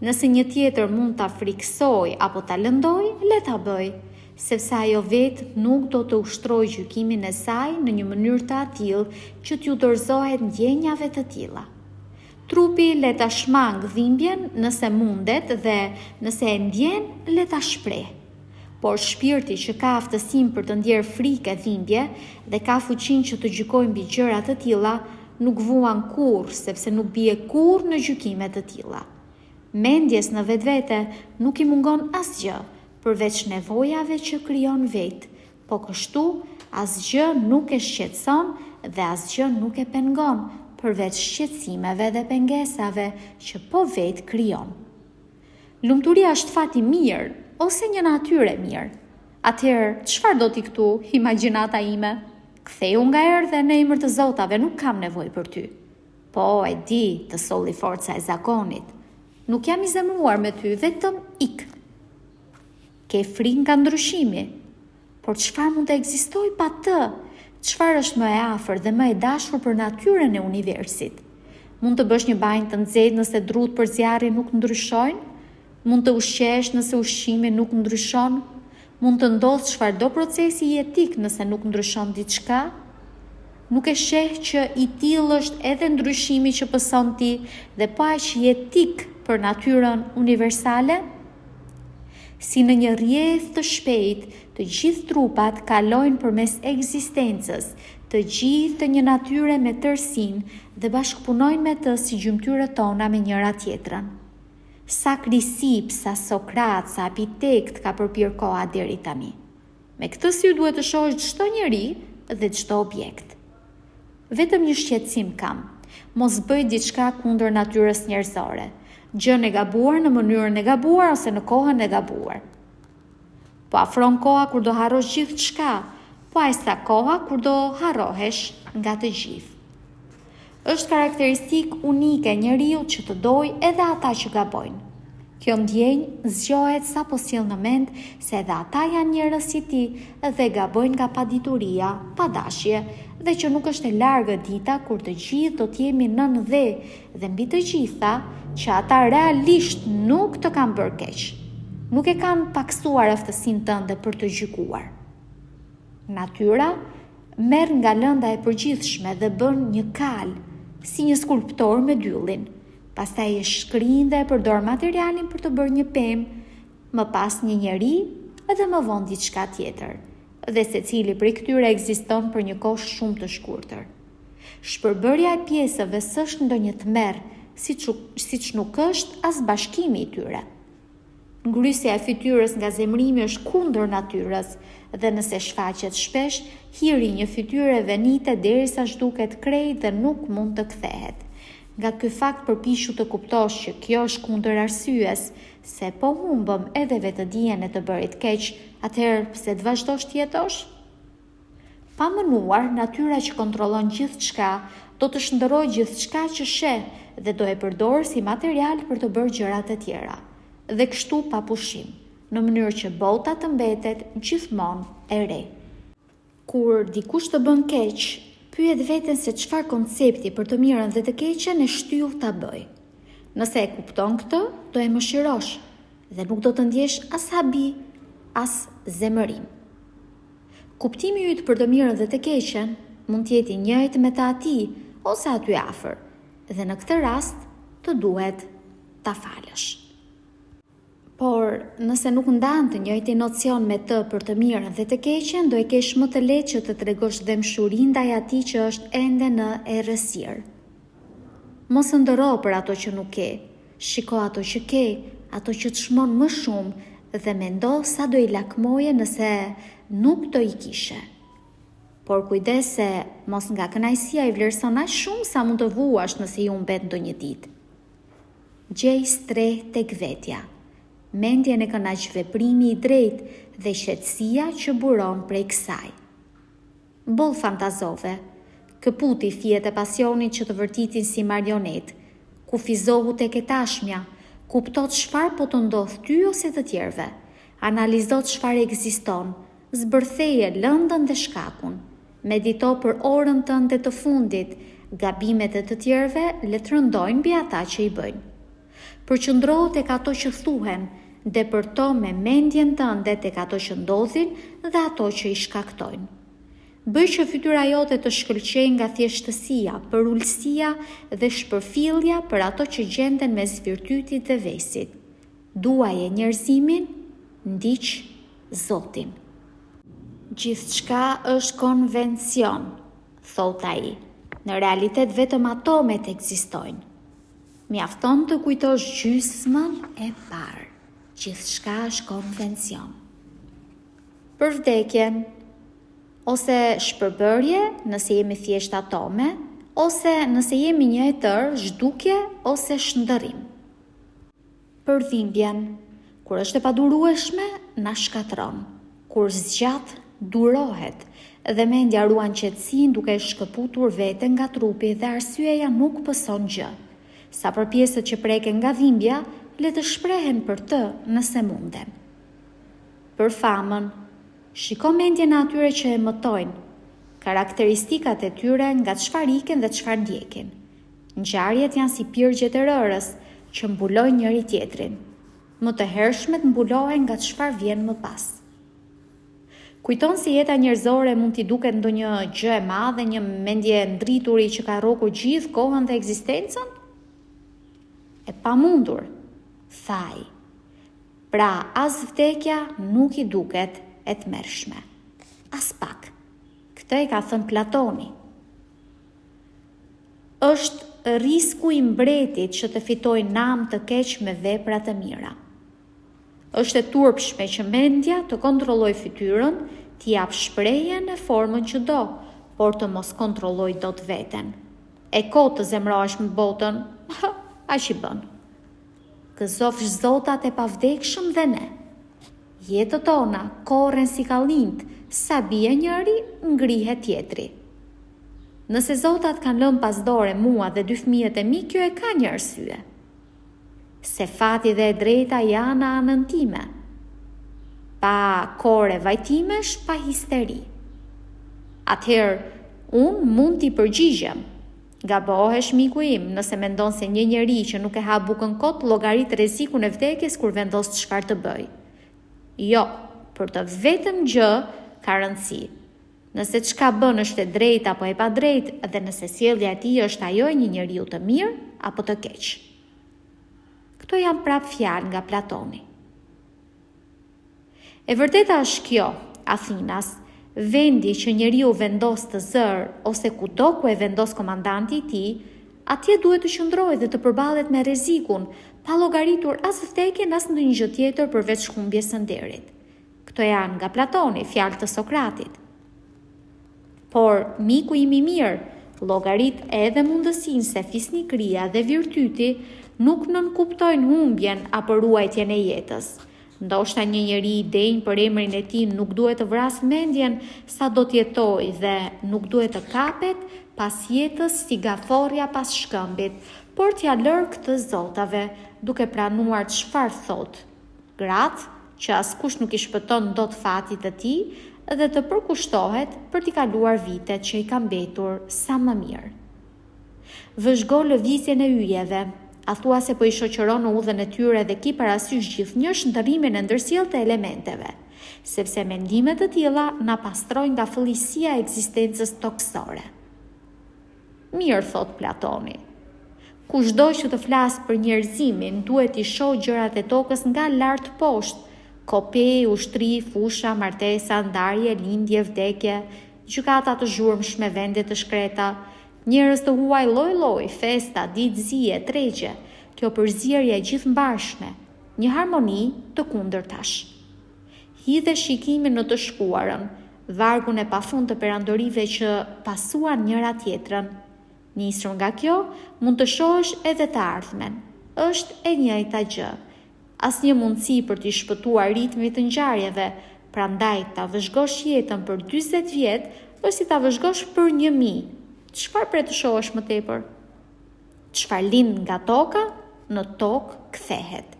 Nëse një tjetër mund ta friksoj apo ta lëndoj, le ta bëj, sepse ajo vetë nuk do të ushtrojë gjykimin e saj në një mënyrë të tillë që t'ju dorëzohet ndjenjave të tilla. Trupi le ta shmang dhimbjen nëse mundet dhe nëse e ndjen le ta shpreh. Por shpirti që ka aftësinë për të ndjerë frikë e dhimbje dhe ka fuqinë që të gjykojë mbi gjëra të tilla, nuk vuan kurrë sepse nuk bie kurrë në gjykime të tilla. Mendjes në vetvete nuk i mungon asgjë, përveç nevojave që krijon vetë, po kështu asgjë nuk e shqetëson dhe asgjë nuk e pengon, përveç shqetësimeve dhe pengesave që po vetë krijon. Lumturia është fati mirë ose një natyrë e mirë. Atëherë, çfarë do t'i këtu, imagjinata ime? Ktheu nga erë dhe në emër të zotave nuk kam nevojë për ty. Po, e di, të solli forca e zakonit. Nuk jam i zemruar me ty, vetëm ik. Ke frikë nga ndryshimi. Por çfarë mund të ekzistojë pa të? Çfarë është më e afër dhe më e dashur për natyrën e universit? Mund të bësh një banjë të nxehtë nëse drut për zjarri nuk ndryshojnë? Mund të ushqesh nëse ushqimi nuk ndryshon? Mund të ndodhë çfarëdo procesi jetik nëse nuk ndryshon diçka? Nuk e sheh që i tillë është edhe ndryshimi që pëson ti dhe pa aq jetik për natyrën universale? Si në një rrjedh të shpejt, të gjithë trupat kalojnë përmes ekzistencës, të gjithë të një natyre me tërësinë dhe bashkëpunojnë me të si gjymtyrët tona me njëra tjetrën. Sa Krisip, sa Sokrat, sa Epitekt ka përpir koha deri tani. Me këtë sy duhet të shohësh çdo njeri dhe çdo objekt. Vetëm një shqetësim kam, mos bëj diçka kundër natyrës njerëzore, gjën e gabuar në mënyrën e gabuar ose në kohën e gabuar. Po afron koha kur do harrosh gjithçka, po aq sa koha kur do harrohesh nga të gjithë. Është karakteristikë unike njeriu që të dojë edhe ata që gabojnë. Kjo ndjenjë zgjohet sa po sjell në mend se edhe ata janë njerëz si ti dhe gabojnë nga padituria, padashje dhe që nuk është e largë dita kur të gjithë do të jemi nën dhe mbi të gjitha që ata realisht nuk të kanë bërë keq. Nuk e kanë paksuar aftësinë tënde për të gjykuar. Natyra merr nga lënda e përgjithshme dhe bën një kal, si një skulptor me dyllin. Pastaj e shkrin dhe e përdor materialin për të bërë një pemë, më pas një njeri edhe më vonë diçka tjetër. Dhe secili prej këtyre ekziston për një kohë shumë të shkurtër. Shpërbërja e pjesëve s'është ndonjë tmerr, siç nuk është as bashkimi i tyre. Ngrysja e fytyrës nga zemrimi është kundër natyrës dhe nëse shfaqet shpesh, hiri një fytyre venite derisa zhduket krejt dhe nuk mund të kthehet. Nga ky fakt përpiqu të kuptosh që kjo është kundër arsyes, se po humbëm edhe vetëdijen e të bërit keq, atëherë pse të vazhdosh të jetosh? Pa mënuar, natyra që kontrollon gjithçka do të shndërrojë gjithçka që sheh dhe do e përdorë si material për të bërë gjëra të tjera. Dhe kështu pa pushim, në mënyrë që bota të mbetet gjithmonë e re. Kur dikush të bën keq, pyet veten se çfarë koncepti për të mirën dhe të keqen e shtyll ta bëj. Nëse e kupton këtë, do e mëshirosh dhe nuk do të ndjesh as habi, as zemërim. Kuptimi yt për të mirën dhe të keqen mund të jetë i njëjtë me të atij ose aty afër, dhe në këtë rast të duhet ta falësh. Por, nëse nuk ndan të njëjtin nocion me të për të mirën dhe të keqen, do e kesh më të lehtë që të tregosh dëmshuri ndaj atij që është ende në errësirë. Mos ndërro për ato që nuk ke, shiko ato që ke, ato që të çmon më shumë dhe mendo sa do i lakmoje nëse nuk do i kishe. por kujdes se mos nga kënaqësia i vlerëson aq shumë sa mund të vuash nëse ju mbet ndonjë ditë. Gjej streh tek vetja. Mendjen e kënaq veprimi i drejtë dhe qetësia që buron prej kësaj. Boll fantazove, këputi fijet e pasionit që të vërtitin si marionet, kufizohu tek e tashmja, kuptot çfarë po të ndodh ty ose të tjerëve, analizot çfarë ekziston, zbërtheje lëndën dhe shkakun, medito për orën tënde të fundit, gabimet e të tjerëve le të rëndojnë mbi ata që i bëjnë. Përqëndrohu tek ato që thuhen, dhe përto me mendjen tënde tek ato që ndodhin dhe ato që i shkaktojnë. Bëj që fytyra jote të shkëlqejë nga thjeshtësia, përullësia dhe shpërfillja për ato që gjenden mes virtytit dhe vesit. Duaje njerëzimin, ndiq Zotin. Gjithçka është konvencion, thot ai. Në realitet vetëm atomet ekzistojnë. Mjafton të kujtosh gjysmën e parë. Gjithçka është konvencion. Për vdekjen, ose shpërbërje nëse jemi thjesht atome, ose nëse jemi një e tërë, zhdukje ose shndërrim. Për dhimbjen, kur është e padurueshme, na shkatron. Kur zgjat, durohet dhe mendja ruan qetësinë duke shkëputur veten nga trupi dhe arsyeja nuk pëson gjë. Sa për pjesët që preken nga dhimbja, le të shprehen për të nëse munden. Për famën, shiko mendjen e atyre që e mëtojnë, karakteristikat e tyre nga çfarë iken dhe çfarë ndjekin. Ngjarjet janë si pirgjet e rërës që mbulojnë njëri tjetrin. Më të hershmet mbulohen nga çfarë vjen më pas. Kujton se jeta njerëzore mund t'i duket ndonjë gjë e madhe, një mendje ndrituri që ka rrokur gjithë kohën dhe ekzistencën? E pamundur, thaj. Pra, as vdekja nuk i duket e tmerrshme. As pak. Këtë e ka thënë Platoni. Është risku i mbretit që të fitojë namë të keq me vepra të mira. Është e turpshme që mendja të kontrollojë fytyrën, t'i jap shprehje në formën që do, por të mos kontrollojë dot veten. E kot të zemrohesh me botën, aq i bën. Gëzofsh zotat e pavdekshëm dhe ne. Jetët tona korren si kallind, sa bie njëri, ngrihet tjetri. Nëse zotat kanë lënë pas dore mua dhe 2 fëmijët e mi, kjo e ka një arsye. Se fati dhe e drejta janë anën time. Pa kore vajtimesh, pa histeri. Atëherë, unë mund t'i përgjigjem. Gabohesh, miku im, nëse mendon se një njeri që nuk e ha bukën kot llogarit rrezikun e vdekjes kur vendos çfarë të bëj. Jo, për të vetëm gjë ka rëndësi. Nëse çka bën është e drejtë apo e padrejtë dhe nëse sjellja e tij është ajo e një njeriu të mirë apo të keq. Këto janë prap fjalë nga Platoni. E vërteta është kjo, Athinas, vendi që njeriu vendos të zër ose kudo ku e vendos komandanti i tij, atje duhet të qëndrojë dhe të përballet me rrezikun, pa llogaritur as vdekjen as ndonjë gjë tjetër përveç humbjes së nderit. Këto janë nga Platoni, fjalë të Sokratit. Por miku im i mirë, llogarit edhe mundësinë se fisnikëria dhe virtyti nuk nënkuptojnë humbjen apo ruajtjen e jetës. Ndoshta një njeri i denj për emrin e tij nuk duhet të vrasë mendjen sa do të jetojë dhe nuk duhet të kapet pas jetës si gaforja pas shkëmbit, por t'ja lër këtë zotave, duke pranuar çfarë thot. Gratë që askush nuk i shpëton dot fatit të tij dhe të përkushtohet për t'i kaluar vitet që i ka mbetur sa më mirë. Vëzhgo lëvizjen e yjeve. A thua se po i shoqëron në udhën e tyre dhe ki parasysh gjithnjë ndërrimin e ndërsjellë të elementeve, sepse mendimet të tilla na pastrojnë nga fëllësia e ekzistencës toksore. Mirë, thot Platoni. Kushdo që të flasë për njerëzimin duhet i shohë gjërat e tokës nga lart poshtë, kopej, ushtri, fusha, martesa, ndarje, lindje, vdekje, gjykata të zhurmshme, vende të shkreta, njerëz të huaj lloj-lloj, festa, ditë zije, tregje, kjo përzierje e gjithëmbarshme, një harmoni të kundërtash. Hidhe shikimin në të shkuarën, vargun e pafund të perandorive që pasuan njëra tjetrën. Nisur nga kjo, mund të shohësh edhe të ardhmen. Është e njëjta gjë. Asnjë mundësi për t'i shpëtuar ritmit të ngjarjeve, prandaj ta vëzhgosh jetën për 40 vjet, është si ta vëzhgosh për 1000. Çfarë pre të shohësh më tepër? Çfarë lind nga toka, në tokë kthehet.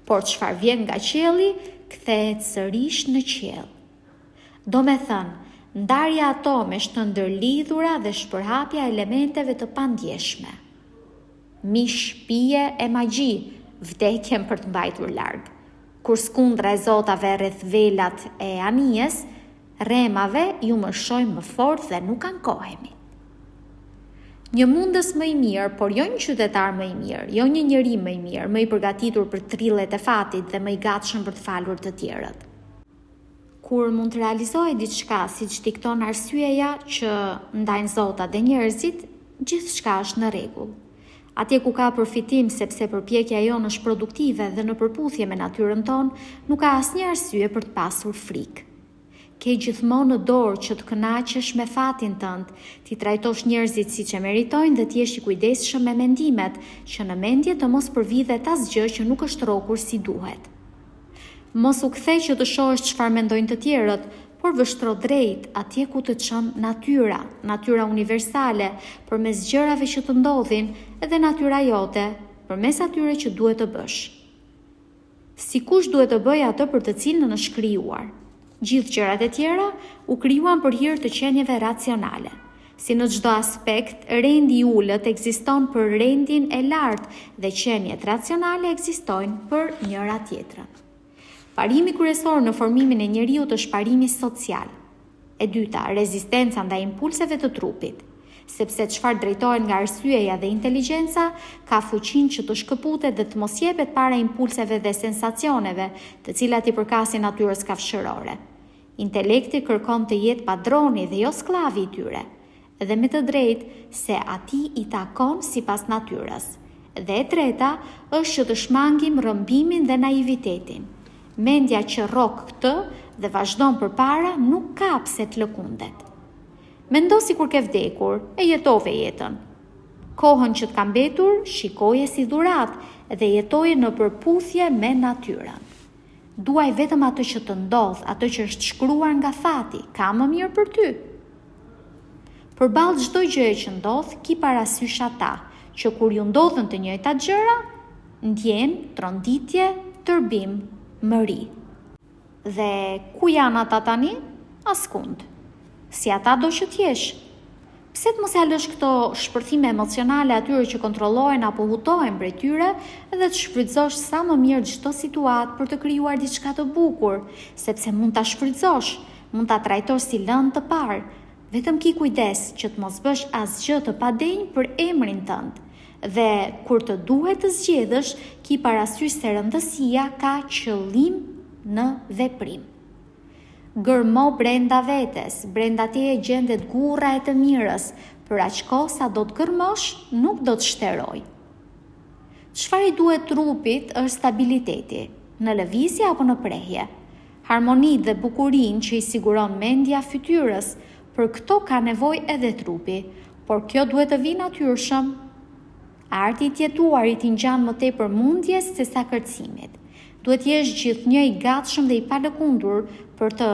Por çfarë vjen nga qielli, kthehet sërish në qiell. Do me thënë, ndarja atomesh të ndërlidhura dhe shpërhapja elementeve të pandjeshme. Mish, pije e magji, vdekjen për të mbajtur larg. Kur skundra e zotave rreth velat e anijes, rremave ju mërshojmë më fort dhe nuk ankohemi. Një mundës më i mirë, por jo një qytetar më i mirë, jo një njeri më i mirë, më i përgatitur për trillet e fatit dhe më i gatshëm për të falur të tjerët. Kur mund të realizohej diçka siç dikton arsyeja që ndajnë zotat dhe njerëzit, gjithçka është në rregull. Atje ku ka përfitim sepse përpjekja jonë është produktive dhe në përputhje me natyrën tonë, nuk ka asnjë arsye për të pasur frikë. Ke gjithmonë në dorë që të kënaqesh me fatin tënd, ti trajtosh njerëzit siç e meritojnë dhe ti jesh i kujdesshëm me mendimet, që në mendje të mos përvidhet asgjë që nuk është rrokur si duhet. Mos u kthej që të shohësh çfarë mendojnë të tjerët, por vështro drejt atje ku të çon natyra universale, përmes gjërave që të ndodhin, edhe natyra jote, përmes atyre që duhet të bësh. Sikush duhet të bëjë atë për të cilën është krijuar. Gjithë gjërat e tjera u krijuan për hir të qenieve racionale. Si në çdo aspekt, rendi i ulët ekziston për rendin e lartë dhe qenjet racionale ekzistojnë për njëra tjetrën. Parimi kryesor në formimin e njeriut është parimi social. E dyta, rezistenca ndaj impulseve të trupit. Sepse çfarë drejtohen nga arsyeja dhe inteligjenca, ka fuqinë që të shkëputet dhe të mos jepet para impulseve dhe sensacioneve, të cilat i përkasin natyrës kafshërore. Intelekti kërkon të jetë padroni dhe jo sklavi i tyre, dhe me të drejtë se atij i takon sipas natyrës. Dhe e treta është që të shmangim rrëmbimin dhe naivitetin. Mendja që rrok këtë dhe vazhdon përpara nuk ka pse të lëkundet. Mendo si kur ke vdekur e jetove jetën. Kohën që të ka mbetur, shikoje si dhurat dhe jetoje në përputhje me natyrën. Duaj vetëm atë që të ndodh, atë që është shkruar nga fati, ka më mirë për ty. Përballë çdo gjëje që ndodh, ki parasysh ata, që kur ju ndodhen të njëjtat gjëra, ndjen tronditje, tërbim, mëri. Dhe ku janë ata tani? Askund. Si ata do që t'jesh. Pse të mos ja lësh këto shpërthime emocionale atyre që kontrollojnë apo hutohen prej tyre dhe të shfrytëzosh sa më mirë çdo situatë për të krijuar diçka të bukur, sepse mund ta shfrytëzosh, mund ta trajtosh si lëndë të parë. Vetëm ki kujdes që të mos bësh asgjë të padenj për emrin tënd. Dhe kur të duhet të zgjedhësh, ki parasysh se rëndësia ka qëllim në veprim. Gërmo brenda vetes, brenda teje gjendet gurra e të mirës, për aq kohë sa do të gërmosh, nuk do të shteroj. Çfarë i duhet trupit është stabiliteti, në lëvizje apo në prehje. Harmoni dhe bukurinë që i siguron mendja fytyrës, për këto ka nevojë edhe trupi, por kjo duhet të vijë natyrshëm. Arti i tjetuarit i ngjan më tepër mundjes se sa kërcimit. Duhet jesh gjithnjë i gatshëm dhe i palëkundur për të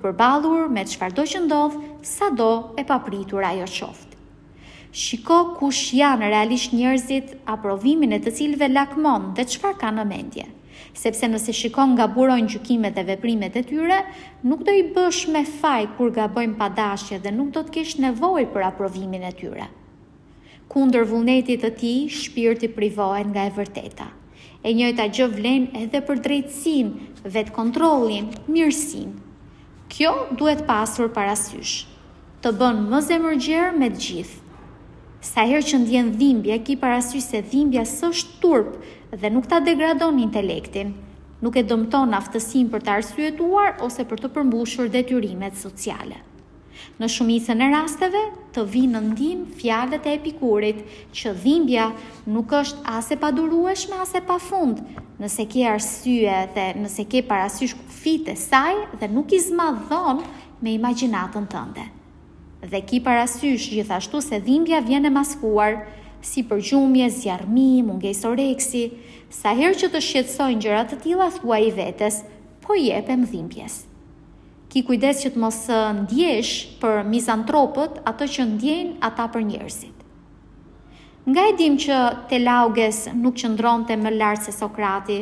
përballur me çfarëdo që ndodh, sado e papritur ajo qoftë. Shiko kush janë realisht njerëzit, aprovimin e të cilëve lakmon dhe çfarë kanë në mendje. Sepse nëse shikon nga burojnë gjykimet dhe veprimet e tyre, nuk do i bësh me faj kur gabojnë pa dashje dhe nuk do të kesh nevojë për aprovimin e tyre. Kundër vullnetit të tij, shpirti privohet nga e vërteta. E njëjta gjë vlen edhe për drejtësinë, vetkontrollin, mirësinë. Kjo duhet pasur parasysh. Të bën më zemërgjerë me të gjithë. Sa herë që ndjen dhimbje, ki parasysh se dhimbja s'është turp dhe nuk ta degradon intelektin, nuk e dëmton aftësinë për të arsyetuar ose për të përmbushur detyrimet sociale. Në shumicën e rasteve të vinë në ndihmë fjalët e Epikurit që dhimbja nuk është as e padurueshme as e pafund, nëse ke arsye dhe nëse ke parasysh kufijtë e saj dhe nuk i zmadhon me imagjinatën tënde. Dhe ki parasysh gjithashtu se dhimbja vjen e maskuar, si përgjumje, zjarrmi, mungesë oreksi, sa herë që të shqetësojnë gjëra të tilla thuaj i vetes, po jepem dhimbjes. Ki kujdes që të mos ndjesh për mizantropët ato që ndjejnë ata për njerëzit. Nga e dim që Telauges nuk qëndronte më lart se Sokrati,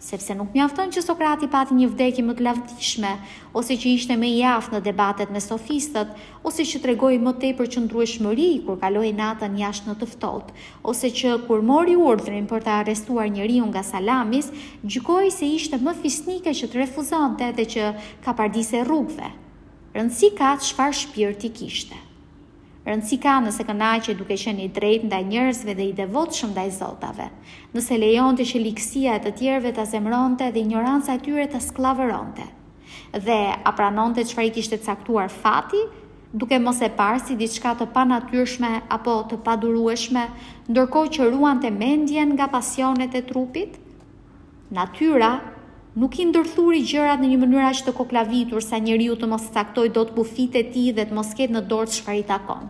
sepse nuk mjafton që Sokrati pati një vdekje më të lavdishme, ose që ishte më i aftë në debatet me sofistët, ose që tregoi më tepër qëndrueshmëri kur kaloi natën jashtë në të ftohtë, ose që kur mori urdhrin për të arrestuar njeriu nga Salamis, gjykoi se ishte më fisnike që të refuzonte dhe që ka pardisë rrugëve. Rëndësi ka çfarë shpirti kishte. Rëndësi ka nëse kënaqej duke qenë i drejtë ndaj njerëzve dhe i devotshëm ndaj zotave, nëse lejonte që likësia e të tjerëve ta zemronte dhe ignoranca e tyre ta skllavëronte, dhe a pranonte çfarë i kishte caktuar fati, duke mos e parë si diçka të panatyrshme apo të padurueshme, ndërkohë që ruante mendjen nga pasionet e trupit? Natyra nuk i ndërthuri gjërat në një mënyrë aq të koklavitur sa njeriu të mos caktojë dot kufitë e tij dhe të mos ketë në dorë çfarë i takon.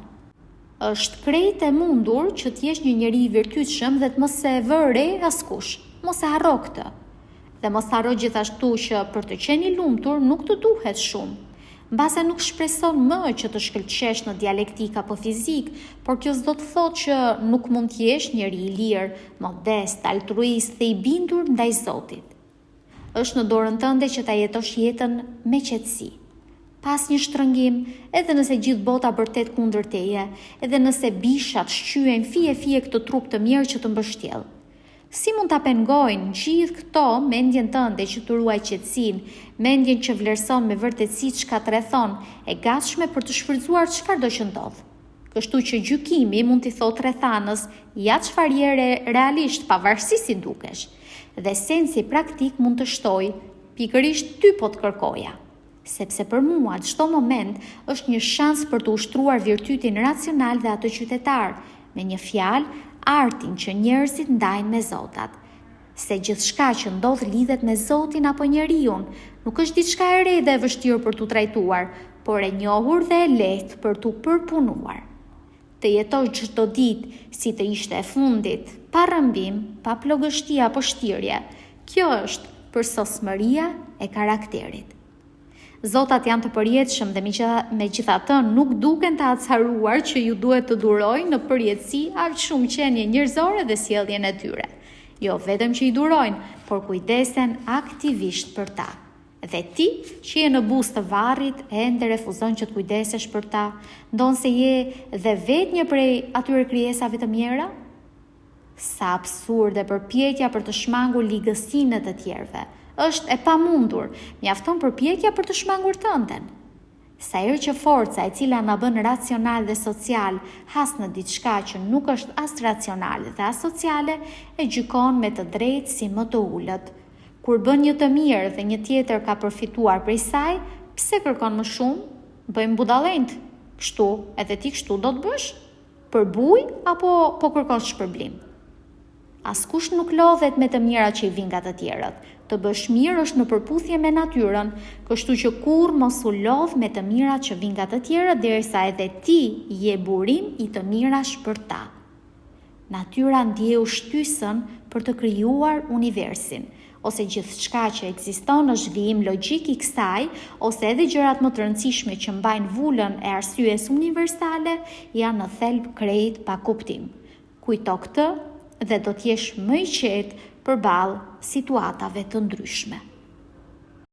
Është krejt e mundur që të jesh një njeri i virtytshëm dhe të mos e vë re askush. Mos e harro këtë. Dhe mos harro gjithashtu që për të qenë i lumtur nuk të duhet shumë. Mbase nuk shpreson më që të shkëlqesh në dialektik apo fizik, por kjo s'do të thotë që nuk mund të jesh njeri i lirë, modest, altruist dhe i bindur ndaj Zotit. Është në dorën tënde që ta jetosh jetën me qetësi. Pas një shtrëngim, edhe nëse gjithë bota bërtet kundër teje, edhe nëse bishat shqyen fije këtë trup të mirë që të mbështjell. Si mund ta pengojnë gjithë këto mendjen tënde që të ruaj qetësinë, mendjen që vlerëson me vërtetësi çka të rrethon, e gatshme për të shfrytzuar çfarëdo që ndodh. Kështu që gjykimi mund t'i thotë rrethanës, ja çfarë je realisht pavarësisht si dukesh. Dhe sensi praktik mund të shtoj, pikërisht ty po të kërkoja. Sepse për mua çdo moment është një shans për të ushtruar virtytin racional dhe atë qytetar, me një fjalë, artin që njerëzit ndajnë me Zotat. Se gjithçka që ndodh lidhet me Zotin apo njeriun, nuk është diçka e re dhe e vështirë për t'u trajtuar, por e njohur dhe e lehtë për t'u përpunuar. Të jetosh çdo ditë si të ishte e fundit, pa rrëmbim, pa plogështi apo shtirje. Kjo është përsosmëria e karakterit. Zotat janë të përjetshëm dhe megjithatë nuk duken të acaruar që ju duhet të durojnë në përjetësi aq shumë qenie njerëzore dhe sjelljen e tyre. Jo vetëm që i durojnë, por kujdesen aktivisht për ta. Dhe ti, që je në buzë të varrit, ende refuzon që të kujdesesh për ta, ndonë se je dhe vetë një prej atyre krijesave të mjera? Sa absurde përpjekja për të shmangur ligësinë të tjerëve. Është e pamundur, mjafton përpjekja për të shmangur tënden. Sa herë që forca e cila na bën racional dhe social has në diçka që nuk është as racionale dhe as sociale, e gjykon me të drejtë si më të ulët. Kur bën një të mirë dhe një tjetër ka përfituar prej saj, pse kërkon më shumë? Bëjmë budallënt. Kështu, edhe ti kështu do të bësh? Për bujë apo po kërkon shpërblim? Askush nuk lodhet me të mirat që i vijnë nga të tjerët. Të bësh mirë është në përputhje me natyrën, kështu që kur mos u lodh me të mirat që vijnë nga të tjerët derisa edhe ti je burim i të mirash për ta. Natyra ndjeu shtysën për të krijuar universin, ose gjithçka që ekziston është vijim logjik i kësaj, ose edhe gjërat më të rëndësishme që mbajnë vulën e arsyes universale janë në thelb krejt pa kuptim. Kujto këtë dhe do t'jesh më i qetë përballë situatave të ndryshme.